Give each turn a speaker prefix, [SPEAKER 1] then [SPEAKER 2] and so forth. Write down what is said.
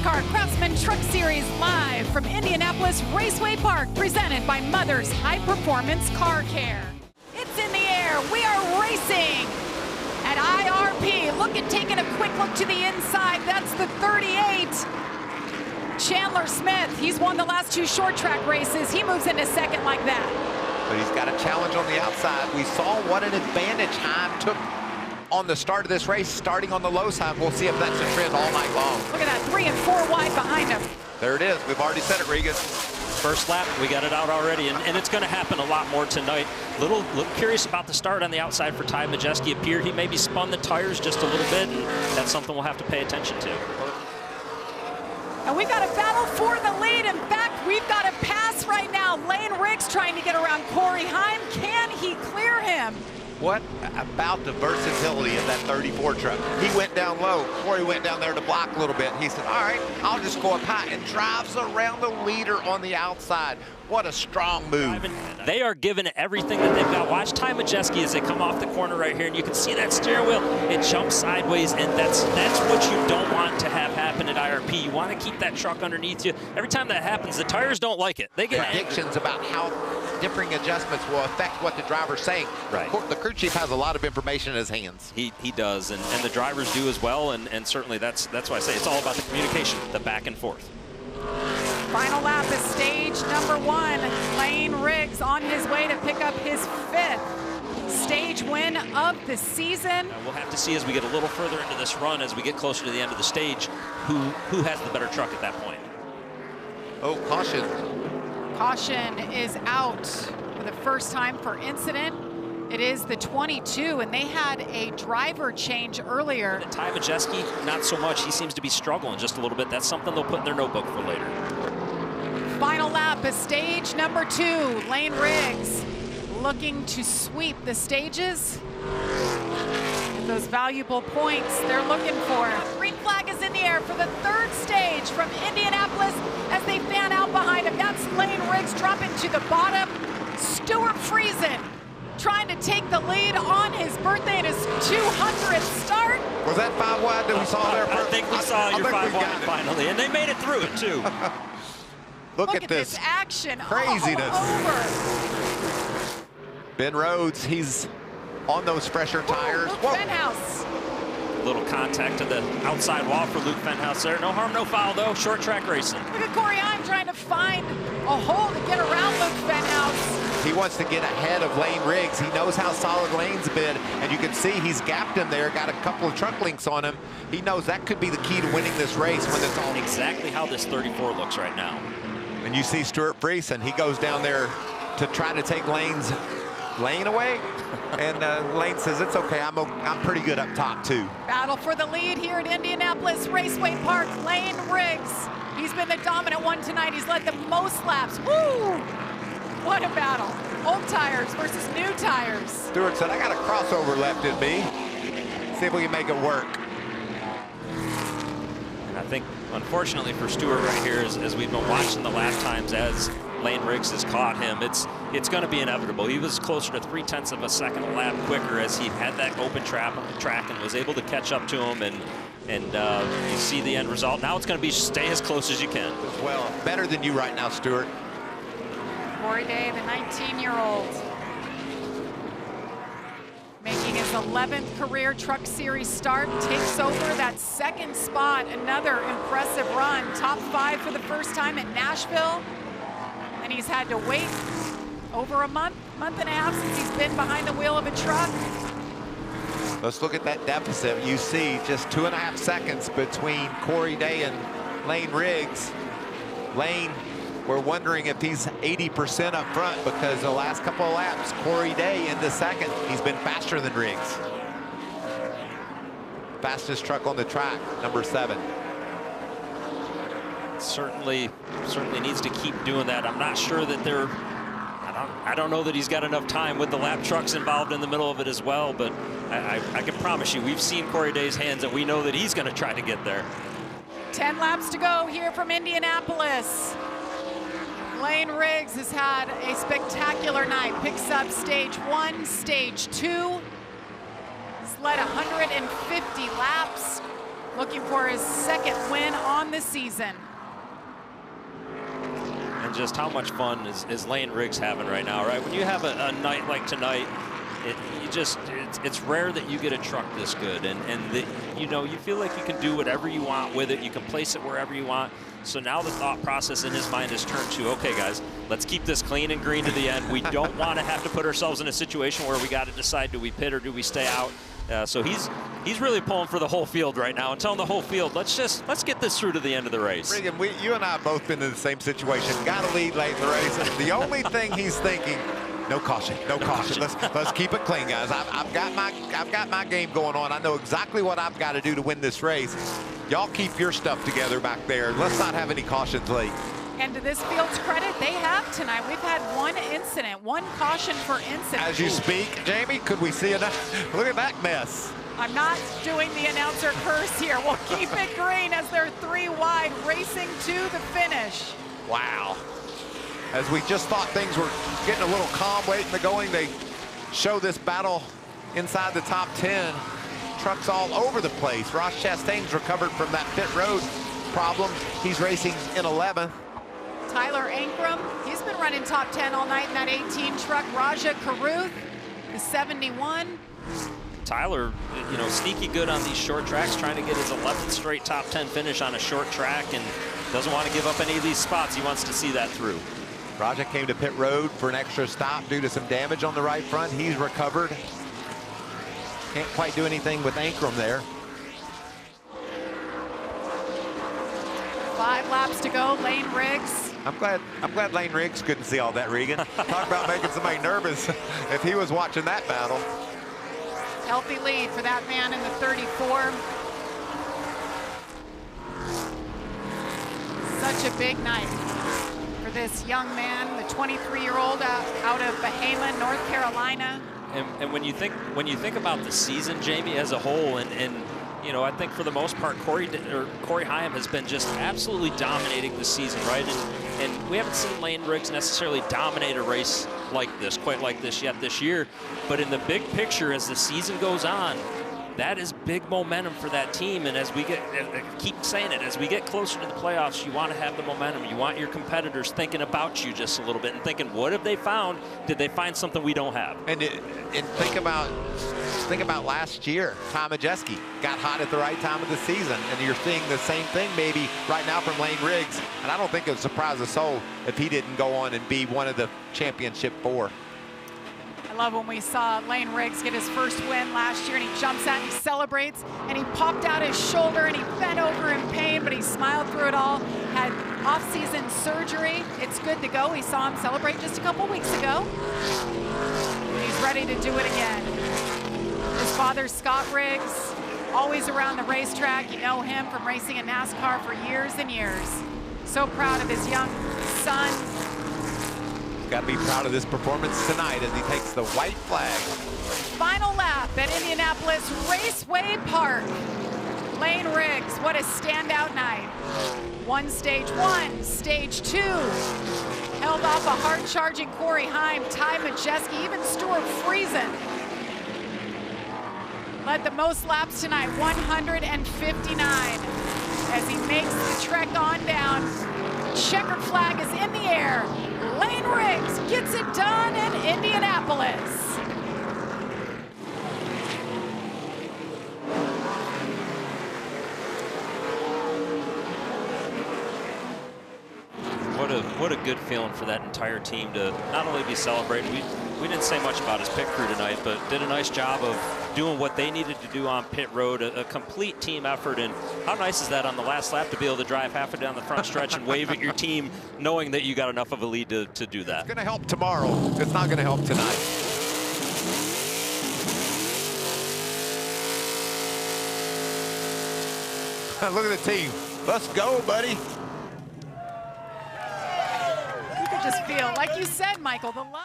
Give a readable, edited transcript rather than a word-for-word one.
[SPEAKER 1] Nascar Craftsman Truck Series live from Indianapolis Raceway Park, presented by Mother's High Performance Car Care. It's in the air. We are racing at IRP. Look at taking a quick look to the inside. That's the 38. Chandler Smith, he's won the last 2 short track races. He moves into second like that.
[SPEAKER 2] But he's got a challenge on the outside. We saw what an advantage Heim took on the start of this race, starting on the low side. We'll see if that's a trend all night long.
[SPEAKER 1] Look at that, 3 and 4 wide behind him.
[SPEAKER 2] There it is. We've already said it, Regan.
[SPEAKER 3] First lap, we got it out already, and it's going to happen a lot more tonight. Little curious about the start on the outside for Ty Majeski. Appeared he maybe spun the tires just a little bit, and that's something we'll have to pay attention to.
[SPEAKER 1] And we've got a battle for the lead. In fact, we've got a pass right now. Lane Riggs trying to get around Corey Heim. Can he clear him?
[SPEAKER 2] What about the versatility of that 34 truck? He went down low. Corey went down there to block a little bit. He said, all right, I'll just go up high, and drives around the leader on the outside. What a strong move.
[SPEAKER 3] They are giving everything that they've got. Watch Ty Majeski as they come off the corner right here, and you can see that steering wheel. It jumps sideways, and that's what you don't want to have happen at IRP. You want to keep that truck underneath you. Every time that happens, the tires don't like it. They get
[SPEAKER 2] predictions about how differing adjustments will affect what the driver's saying.
[SPEAKER 3] Right.
[SPEAKER 2] The crew chief has a lot of information in his hands.
[SPEAKER 3] He does, and the drivers do as well, and certainly that's why I say it's all about the communication, the back and forth.
[SPEAKER 1] Final lap is stage number 1. Lane Riggs on his way to pick up his 5th stage win of the season.
[SPEAKER 3] We'll have to see as we get a little further into this run, as we get closer to the end of the stage, who has the better truck at that point.
[SPEAKER 2] Oh, caution.
[SPEAKER 1] Caution is out for the first time for incident. It is the 22, and they had a driver change earlier.
[SPEAKER 3] And Ty Majeski, not so much. He seems to be struggling just a little bit. That's something they'll put in their notebook for later.
[SPEAKER 1] Final lap is stage number 2. Lane Riggs looking to sweep the stages. And those valuable points they're looking for. Green flag is in the air for the 3rd stage from Indianapolis as they fan out behind him. That's Lane Riggs dropping to the bottom. Stuart Friesen trying to take the lead on his birthday and his 200th start.
[SPEAKER 2] Was that 5 wide that we saw there?
[SPEAKER 3] I think we saw your 5 wide finally, and they made it through it too.
[SPEAKER 1] Look at this action.
[SPEAKER 2] Craziness.
[SPEAKER 1] All over.
[SPEAKER 2] Ben Rhodes, he's on those fresher tires.
[SPEAKER 1] Luke Fenhouse.
[SPEAKER 3] Little contact to the outside wall for Luke Fenhouse there. No harm, no foul though. Short track racing.
[SPEAKER 1] Look at Corey Heim trying to find a hole to get around Luke Fenhouse.
[SPEAKER 2] He wants to get ahead of Lane Riggs. He knows how solid Lane's been, and you can see he's gapped him there, got a couple of truck links on him. He knows that could be the key to winning this race when it's all.
[SPEAKER 3] Exactly how this 34 looks right now.
[SPEAKER 2] And you see Stuart Friesen, he goes down there to try to take Lane's lane away, and Lane says, it's okay, I'm pretty good up top too.
[SPEAKER 1] Battle for the lead here at Indianapolis Raceway Park. Lane Riggs, he's been the dominant one tonight. He's led the most laps. Woo! What a battle. Old tires versus new tires.
[SPEAKER 2] Stuart said, I got a crossover left in me. See if we can make it work.
[SPEAKER 3] And I think, unfortunately for Stuart right here, as we've been watching the lap times as Lane Riggs has caught him, it's going to be inevitable. He was closer to 0.3 of a second a lap quicker as he had that open track and was able to catch up to him, and you see the end result. Now it's going to be stay as close as you can.
[SPEAKER 2] Well, better than you right now, Stuart.
[SPEAKER 1] Corey Day, the 19-year-old, making his 11th career Truck Series start, takes over that 2nd spot. Another impressive run. Top 5 for the first time in Nashville. And he's had to wait over a month and a half since he's been behind the wheel of a truck.
[SPEAKER 2] Let's look at that deficit. You see just 2.5 seconds between Corey Day and Lane Riggs. Lane, we're wondering if he's 80% up front, because the last couple of laps, Corey Day in the 2nd. He's been faster than Riggs. Fastest truck on the track, number 7.
[SPEAKER 3] Certainly needs to keep doing that. I'm not sure that they're, I don't know that he's got enough time with the lap trucks involved in the middle of it as well, but I can promise you, we've seen Corey Day's hands, and we know that he's going to try to get there. 10
[SPEAKER 1] laps to go here from Indianapolis. Lane Riggs has had a spectacular night. Picks up stage 1, stage 2. He's led 150 laps, looking for his 2nd win on on the season.
[SPEAKER 3] And just how much fun is Lane Riggs having right now, right? When you have a night like tonight, it's rare that you get a truck this good, and you feel like you can do whatever you want with it. You can place it wherever you want. So now the thought process in his mind is turned to, okay, guys, let's keep this clean and green to the end. We don't want to have to put ourselves in a situation where we got to decide, do we pit or do we stay out? So he's really pulling for the whole field right now and telling the whole field, let's get this through to the end of the race.
[SPEAKER 2] Regan, you and I have both been in the same situation. Got to lead late in the race. The only thing he's thinking, no caution, no caution. Let's keep it clean, guys. I've got my game going on. I know exactly what I've got to do to win this race. Y'all keep your stuff together back there. Let's not have any cautions late.
[SPEAKER 1] And to this field's credit, they have tonight. We've had one incident, one caution per incident.
[SPEAKER 2] As you speak, Jamie, could we see enough? Look at that mess.
[SPEAKER 1] I'm not doing the announcer curse here. We'll keep it green as they're 3 wide, racing to the finish.
[SPEAKER 2] Wow. As we just thought things were getting a little calm waiting to going, they show this battle inside the top 10. Trucks all over the place. Ross Chastain's recovered from that pit road problem. He's racing in 11th.
[SPEAKER 1] Tyler Ankrum, he's been running top 10 all night in that 18 truck. Raja Karuth, the 71.
[SPEAKER 3] Tyler, sneaky good on these short tracks, trying to get his 11th straight top 10 finish on a short track, and doesn't want to give up any of these spots. He wants to see that through.
[SPEAKER 2] Raja came to pit road for an extra stop due to some damage on the right front. He's recovered. Can't quite do anything with Ankrum there.
[SPEAKER 1] 5 laps to go. Lane Riggs.
[SPEAKER 2] I'm glad Lane Riggs couldn't see all that, Regan. Talk about making somebody nervous if he was watching that battle.
[SPEAKER 1] Healthy lead for that man in the 34. Such a big night for this young man, the 23-year-old out of Bahama, North Carolina.
[SPEAKER 3] And when you think about the season, Jamie, as a whole, and I think for the most part, Corey Haim has been just absolutely dominating this season, right? And we haven't seen Lane Riggs necessarily dominate a race like this, quite like this yet this year. But in the big picture, as the season goes on, that is big momentum for that team. And as we keep saying it, as we get closer to the playoffs, you want to have the momentum. You want your competitors thinking about you just a little bit and thinking, what have they found? Did they find something we don't have?
[SPEAKER 2] And think about last year. Tom Majeski got hot at the right time of the season, and you're seeing the same thing maybe right now from Lane Riggs. And I don't think it would surprise a soul if he didn't go on and be one of the championship 4.
[SPEAKER 1] I love when we saw Lane Riggs get his first win last year, and he jumps out and he celebrates, and he popped out his shoulder and he bent over in pain, but he smiled through it all. Had off-season surgery. It's good to go. We saw him celebrate just a couple weeks ago. And he's ready to do it again. His father, Scott Riggs, always around the racetrack. You know him from racing in NASCAR for years and years. So proud of his young son.
[SPEAKER 2] Got to be proud of this performance tonight as he takes the white flag.
[SPEAKER 1] Final lap at Indianapolis Raceway Park. Lane Riggs, what a standout night. Won stage 1, stage 2. Held off a hard-charging Corey Haim, Ty Majeski, even Stuart Friesen. Led the most laps tonight, 159. As he makes the trek on down, checkered flag is in the air. Lane Riggs gets it done in Indianapolis.
[SPEAKER 3] What a good feeling for that entire team to not only be celebrating. We didn't say much about his pit crew tonight, but did a nice job of doing what they needed to do on pit road, a complete team effort. And how nice is that on the last lap to be able to drive halfway down the front stretch and wave at your team, knowing that you got enough of a lead to do that.
[SPEAKER 2] It's going to help tomorrow. It's not going to help tonight. Look at the team. Let's go, buddy.
[SPEAKER 1] You could just feel, like you said, Michael, the love.